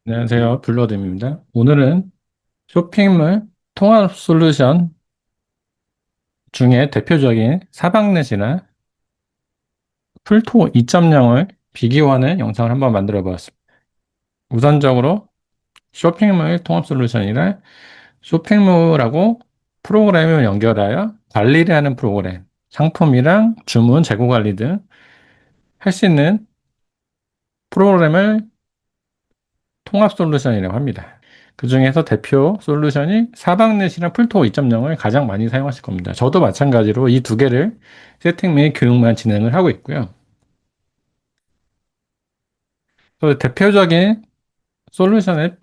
안녕하세요. 블러드입니다. 오늘은 쇼핑몰 통합 솔루션 중에 대표적인 사박넷이나 풀토 2.0을 비교하는 영상을 한번 만들어 보았습니다. 우선적으로 쇼핑몰 통합 솔루션이란 쇼핑몰하고 프로그램을 연결하여 관리를 하는 프로그램, 상품이랑 주문, 재고 관리 등 할 수 있는 프로그램을 통합 솔루션이라고 합니다. 그 중에서 대표 솔루션이 사박넷이나 풀토 2.0을 가장 많이 사용하실 겁니다. 저도 마찬가지로 이 두 개를 세팅 및 교육만 진행을 하고 있고요. 또 대표적인 솔루션을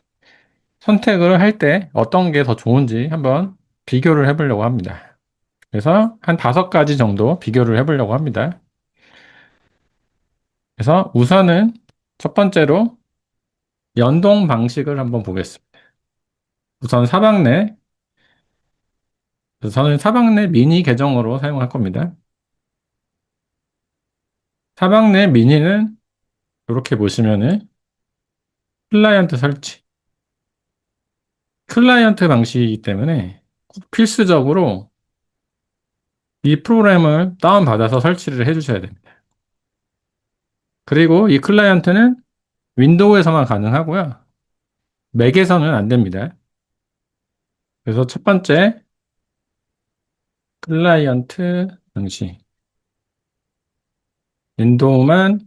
선택을 할 때 어떤 게 더 좋은지 한번 비교를 해보려고 합니다. 그래서 한 5가지 정도 비교를 해보려고 합니다. 그래서 우선은 첫 번째로 연동 방식을 한번 보겠습니다. 우선 사박넷, 그래서 저는 사박넷 미니 계정으로 사용할 겁니다. 사박넷 미니는 이렇게 보시면은 클라이언트 설치. 클라이언트 방식이기 때문에 꼭 필수적으로 이 프로그램을 다운받아서 설치를 해주셔야 됩니다. 그리고 이 클라이언트는 윈도우에서만 가능하고요. 맥에서는 안 됩니다. 그래서 첫 번째, 클라이언트 방식. 윈도우만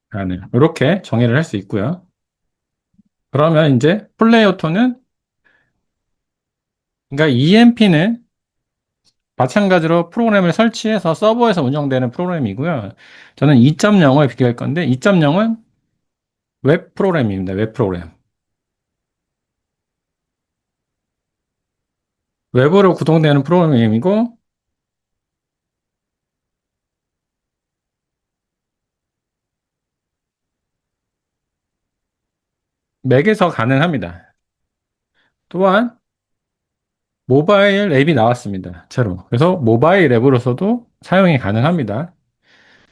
가능. 이렇게 정의를 할 수 있고요. 그러면 이제 플레이어토는, 그러니까 EMP는 마찬가지로 프로그램을 설치해서 서버에서 운영되는 프로그램이고요. 저는 2.0을 비교할 건데, 2.0은 웹 프로그램입니다. 웹 프로그램. 웹으로 구동되는 프로그램이고, 맥에서 가능합니다. 또한, 모바일 앱이 나왔습니다. 새로. 그래서 모바일 앱으로서도 사용이 가능합니다.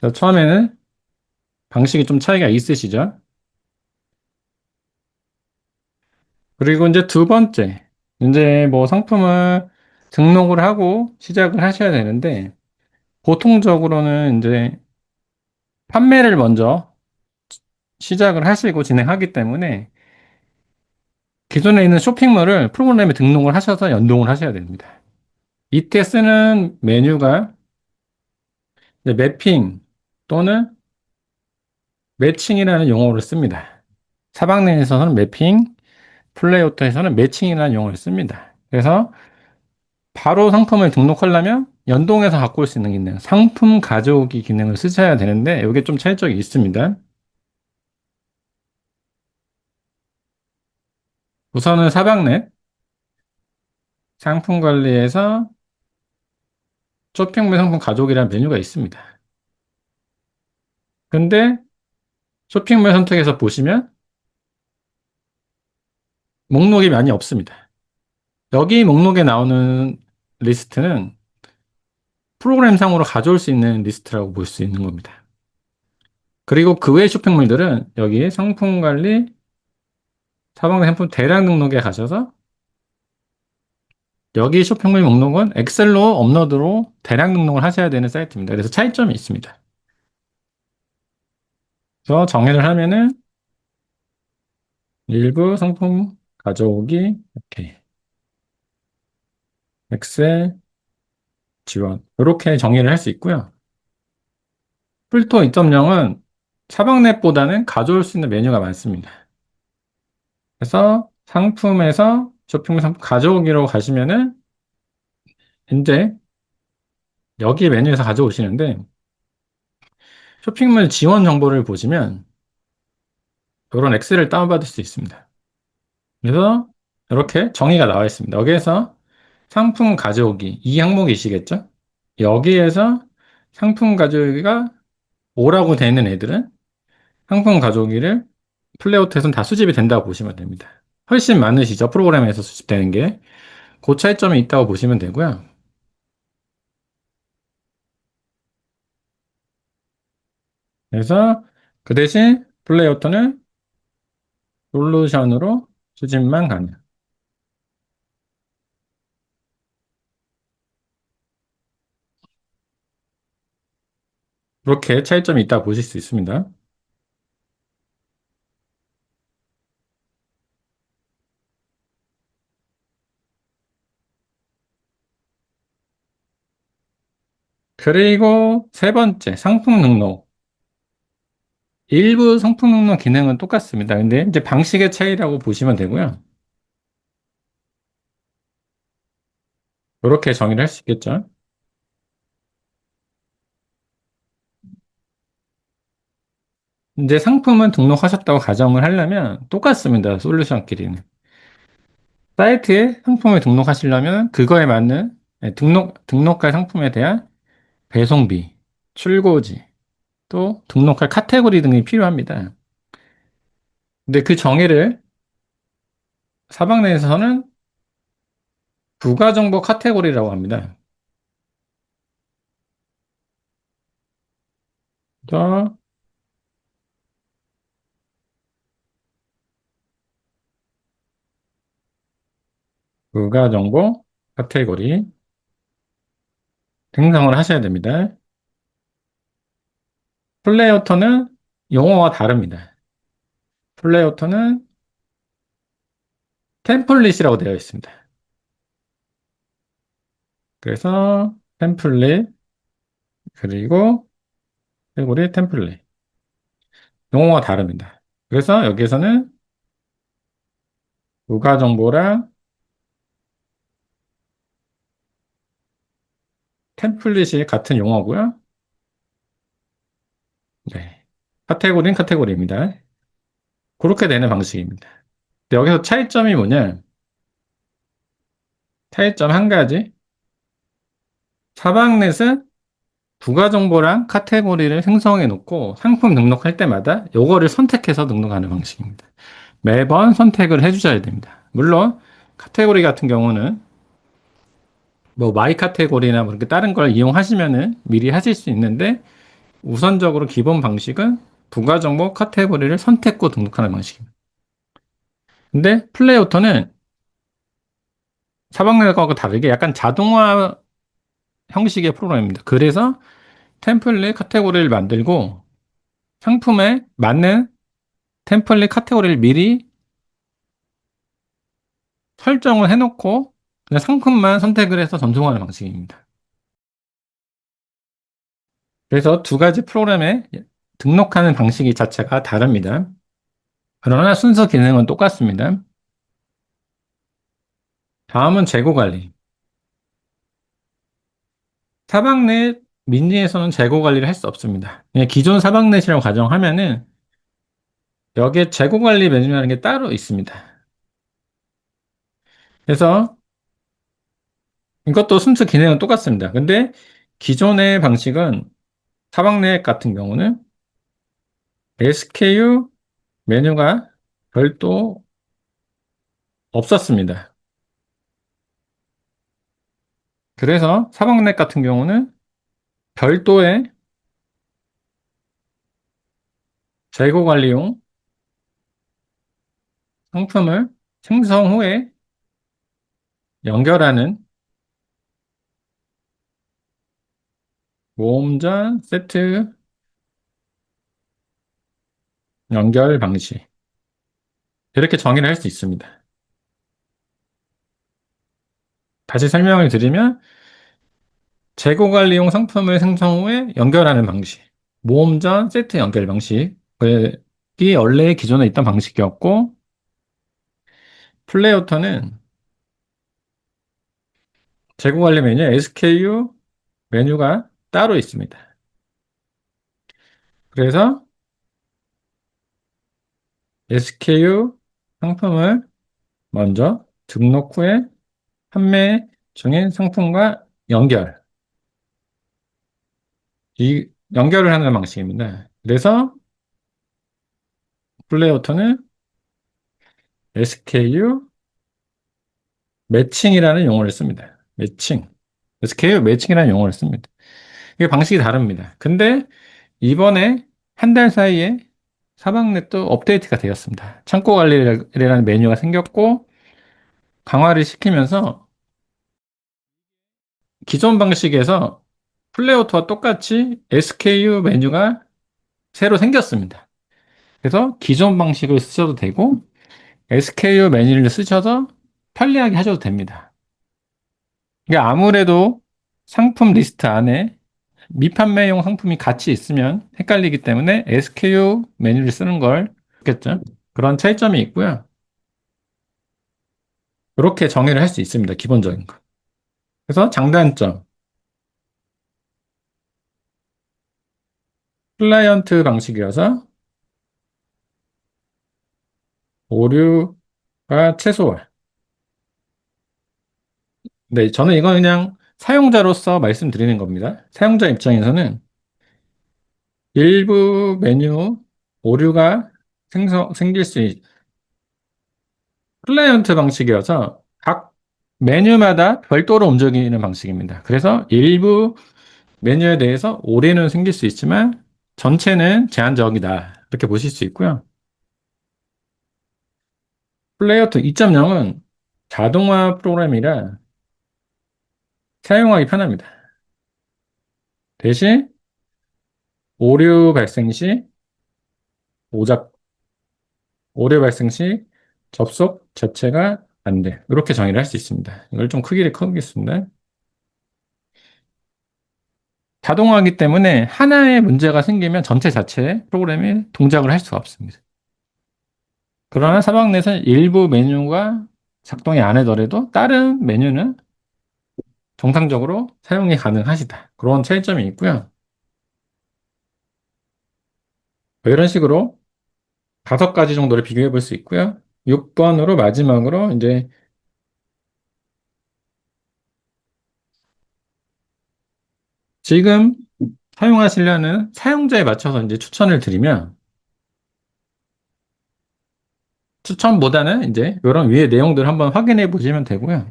그래서 처음에는 방식이 좀 차이가 있으시죠? 그리고 이제 두 번째, 이제 뭐 상품을 등록을 하고 시작을 하셔야 되는데, 보통적으로는 이제 판매를 먼저 시작을 하시고 진행하기 때문에 기존에 있는 쇼핑몰을 프로그램에 등록을 하셔서 연동을 하셔야 됩니다. 이때 쓰는 메뉴가 이제 매핑 또는 매칭이라는 용어를 씁니다. 사방내에서는 매핑, 플레이오토에서는 매칭이라는 용어를 씁니다. 그래서 바로 상품을 등록하려면 연동해서 갖고 올 수 있는 기능, 상품 가져오기 기능을 쓰셔야 되는데 이게 좀 차이점이 있습니다. 우선은 사방넷 상품 관리에서 쇼핑몰 상품 가져오기라는 메뉴가 있습니다. 근데 쇼핑몰 선택해서 보시면 목록이 많이 없습니다. 여기 목록에 나오는 리스트는 프로그램상으로 가져올 수 있는 리스트라고 볼 수 있는 겁니다. 그리고 그 외 쇼핑몰들은 여기 상품 관리, 사방 상품 대량 등록에 가셔서 여기 쇼핑몰 목록은 엑셀로 업로드로 대량 등록을 하셔야 되는 사이트입니다. 그래서 차이점이 있습니다. 그래서 정의를 하면은 일부 상품 가져오기, 이렇게 엑셀 지원 이렇게 정의를 할 수 있고요. 풀토 2.0은 사방넷보다는 가져올 수 있는 메뉴가 많습니다. 그래서 상품에서 쇼핑몰 상품 가져오기로 가시면은 이제 여기 메뉴에서 가져오시는데 쇼핑몰 지원 정보를 보시면 이런 엑셀을 다운받을 수 있습니다. 그래서 이렇게 정의가 나와 있습니다. 여기에서 상품 가져오기 이 항목이시겠죠? 여기에서 상품 가져오기가 오라고 되어 있는 애들은 상품 가져오기를 플레이어트에서는 다 수집이 된다고 보시면 됩니다. 훨씬 많으시죠? 프로그램에서 수집되는 게. 그 차이점이 있다고 보시면 되고요. 그래서 그 대신 플레이어터는 솔루션으로 수집만 가능. 그렇게 차이점이 있다 보실 수 있습니다. 그리고 세 번째, 상품 등록. 일부 상품 등록 기능은 똑같습니다. 근데 이제 방식의 차이라고 보시면 되고요. 이렇게 정의를 할 수 있겠죠. 이제 상품은 등록하셨다고 가정을 하려면 똑같습니다. 솔루션끼리는. 사이트에 상품을 등록하시려면 그거에 맞는 등록할 상품에 대한 배송비, 출고지, 또 등록할 카테고리 등이 필요합니다. 근데 그 정의를 사방 내에서는 부가정보 카테고리라고 합니다. 또 부가정보 카테고리 생성을 하셔야 됩니다. 플레이어터는 용어가 다릅니다. 플레이어터는 템플릿이라고 되어 있습니다. 그래서 템플릿 그리고 카테고리 템플릿 용어가 다릅니다. 그래서 여기에서는 부가정보랑 템플릿이 같은 용어고요. 네. 카테고리는 카테고리입니다. 그렇게 되는 방식입니다. 근데 여기서 차이점이 뭐냐? 차이점 한 가지. 사방넷은 부가정보랑 카테고리를 생성해 놓고 상품 등록할 때마다 요거를 선택해서 등록하는 방식입니다. 매번 선택을 해주셔야 됩니다. 물론 카테고리 같은 경우는 뭐 마이 카테고리나 뭐 이렇게 다른 걸 이용하시면은 미리 하실 수 있는데 우선적으로 기본 방식은 부가정보 카테고리를 선택 후 등록하는 방식입니다. 근데 플레이오토는 사방넷하고 다르게 약간 자동화 형식의 프로그램입니다. 그래서 템플릿 카테고리를 만들고 상품에 맞는 템플릿 카테고리를 미리 설정을 해놓고 그냥 상품만 선택을 해서 전송하는 방식입니다. 그래서 두 가지 프로그램에 등록하는 방식이 자체가 다릅니다. 그러나 순서 기능은 똑같습니다. 다음은 재고 관리. 사방넷 민니에서는 재고 관리를 할 수 없습니다. 그냥 기존 사방넷이라고 가정하면은 여기에 재고 관리 메뉴라는 게 따로 있습니다. 그래서 이것도 순서 기능은 똑같습니다. 근데 기존의 방식은 사방넷 같은 경우는 SKU 메뉴가 별도 없었습니다. 그래서 사방넷 같은 경우는 별도의 재고 관리용 상품을 생성 후에 연결하는 모음전 세트 연결 방식. 이렇게 정의를 할 수 있습니다. 다시 설명을 드리면 재고 관리용 상품을 생성 후에 연결하는 방식. 모음전 세트 연결 방식이 원래 기존에 있던 방식이었고 플레이어터는 재고 관리 메뉴 SKU 메뉴가 따로 있습니다. 그래서 SKU 상품을 먼저 등록 후에 판매 중인 상품과 연결. 이 연결을 하는 방식입니다. 그래서 플레이어터는 SKU 매칭이라는 용어를 씁니다. 매칭. SKU 매칭이라는 용어를 씁니다. 이게 방식이 다릅니다. 근데 이번에 한 달 사이에 사방넷도 업데이트가 되었습니다. 창고 관리라는 메뉴가 생겼고, 강화를 시키면서 기존 방식에서 플레이어우트와 똑같이 SKU 메뉴가 새로 생겼습니다. 그래서 기존 방식을 쓰셔도 되고, SKU 메뉴를 쓰셔서 편리하게 하셔도 됩니다. 이게 아무래도 상품 리스트 안에 미판매용 상품이 같이 있으면 헷갈리기 때문에 SKU 메뉴를 쓰는 걸 좋겠죠. 그런 차이점이 있고요. 이렇게 정의를 할 수 있습니다. 기본적인 거. 그래서 장단점. 클라이언트 방식이어서 오류가 최소화. 네, 저는 이건 그냥 사용자로서 말씀드리는 겁니다. 사용자 입장에서는 일부 메뉴 오류가 생길 수 클라이언트 방식이어서 각 메뉴마다 별도로 움직이는 방식입니다. 그래서 일부 메뉴에 대해서 오류는 생길 수 있지만 전체는 제한적이다. 이렇게 보실 수 있고요. 플레이어트 2.0은 자동화 프로그램이라 사용하기 편합니다. 대신 오류 발생 시 오작, 오류 발생 시 접속 자체가 안 돼. 이렇게 정의를 할 수 있습니다. 이걸 좀 크기를 크겠습니다. 자동화이기 때문에 하나의 문제가 생기면 전체 자체의 프로그램이 동작을 할 수가 없습니다. 그러나 사방넷은 일부 메뉴가 작동이 안 하더라도 다른 메뉴는 정상적으로 사용이 가능하시다. 그런 차이점이 있고요. 이런 식으로 5가지 정도를 비교해 볼 수 있고요. 6번으로 마지막으로 이제 지금 사용하시려는 사용자에 맞춰서 이제 추천을 드리면 추천보다는 이제 이런 위의 내용들 한번 확인해 보시면 되고요.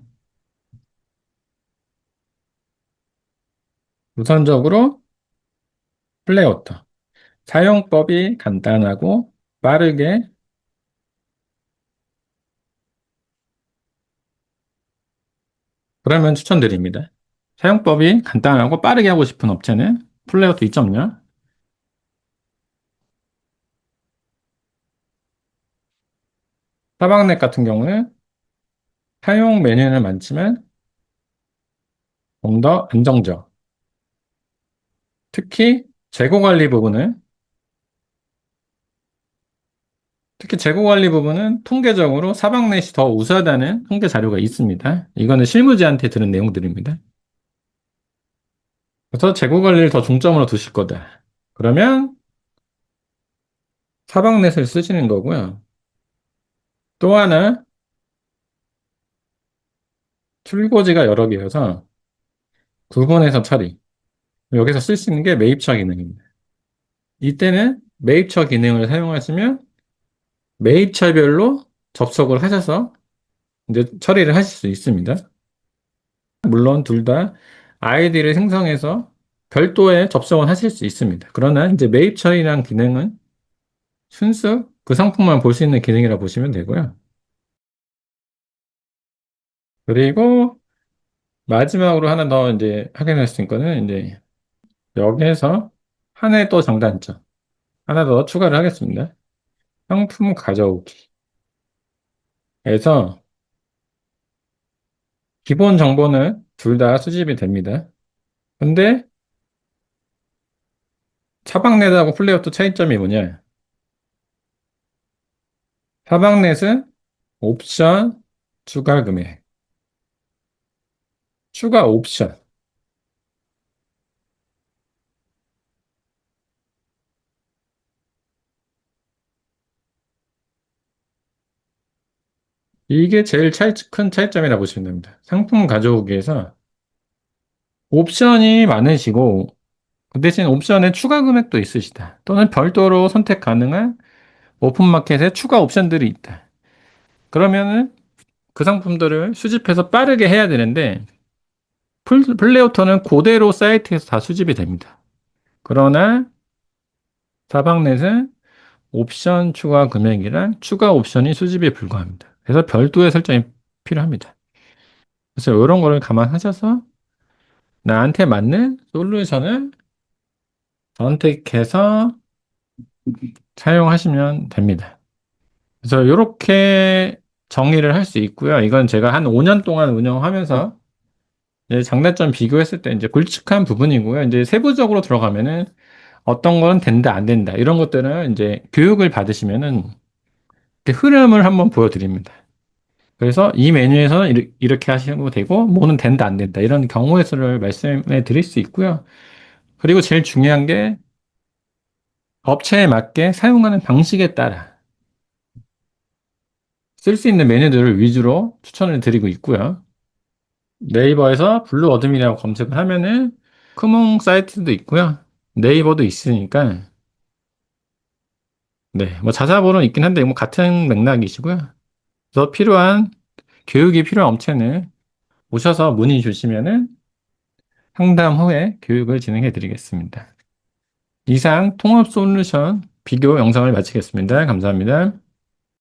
우선적으로 플레이어터. 사용법이 간단하고 빠르게 그러면 추천드립니다. 사용법이 간단하고 빠르게 하고 싶은 업체는 플레이어터 2.0. 사방넷 같은 경우는 사용 메뉴는 많지만 좀 더 안정적. 특히 재고 관리 부분은 특히 재고 관리 부분은 통계적으로 사방넷이 더 우수하다는 통계 자료가 있습니다. 이거는 실무자한테 들은 내용들입니다. 그래서 재고 관리를 더 중점으로 두실 거다. 그러면 사방넷을 쓰시는 거고요. 또 하나 출고지가 여러 개여서 구분해서 처리. 여기서 쓸 수 있는 게 매입처 기능입니다. 이때는 매입처 기능을 사용하시면 매입처별로 접속을 하셔서 이제 처리를 하실 수 있습니다. 물론 둘 다 아이디를 생성해서 별도의 접속은 하실 수 있습니다. 그러나 이제 매입 처리란 기능은 순수 그 상품만 볼 수 있는 기능이라 보시면 되고요. 그리고 마지막으로 하나 더 이제 확인할 수 있는 거는 이제 여기에서 하나의 또 장단점 하나 더 추가를 하겠습니다. 상품 가져오기에서 기본 정보는 둘 다 수집이 됩니다. 근데 사방넷하고 플레이어또 차이점이 뭐냐? 사방넷은 옵션 추가 금액, 추가 옵션. 이게 제일 큰 차이점이라고 보시면 됩니다. 상품 가져오기에서 옵션이 많으시고, 그 대신 옵션에 추가 금액도 있으시다. 또는 별도로 선택 가능한 오픈마켓에 추가 옵션들이 있다. 그러면은 그 상품들을 수집해서 빠르게 해야 되는데, 플레이어터는 그대로 사이트에서 다 수집이 됩니다. 그러나 사방넷은 옵션 추가 금액이랑 추가 옵션이 수집에 불과합니다. 그래서 별도의 설정이 필요합니다. 그래서 이런 거를 감안하셔서 나한테 맞는 솔루션을 선택해서 사용하시면 됩니다. 그래서 이렇게 정의를 할 수 있고요. 이건 제가 한 5년 동안 운영하면서 이제 장단점 비교했을 때 이제 굵직한 부분이고요. 이제 세부적으로 들어가면은 어떤 건 된다, 안 된다. 이런 것들은 이제 교육을 받으시면은 이렇게 흐름을 한번 보여드립니다. 그래서 이 메뉴에서는 이렇게 하시면 되고, 뭐는 된다, 안 된다. 이런 경우의 수를 말씀해 드릴 수 있고요. 그리고 제일 중요한 게 업체에 맞게 사용하는 방식에 따라 쓸 수 있는 메뉴들을 위주로 추천을 드리고 있고요. 네이버에서 블루 어드민이라고 검색을 하면은 크몽 사이트도 있고요. 네이버도 있으니까 네, 뭐 자사보는 있긴 한데 뭐 같은 맥락이시고요. 그래서 필요한 교육이 필요한 업체는 오셔서 문의 주시면은 상담 후에 교육을 진행해 드리겠습니다. 이상 통합 솔루션 비교 영상을 마치겠습니다. 감사합니다.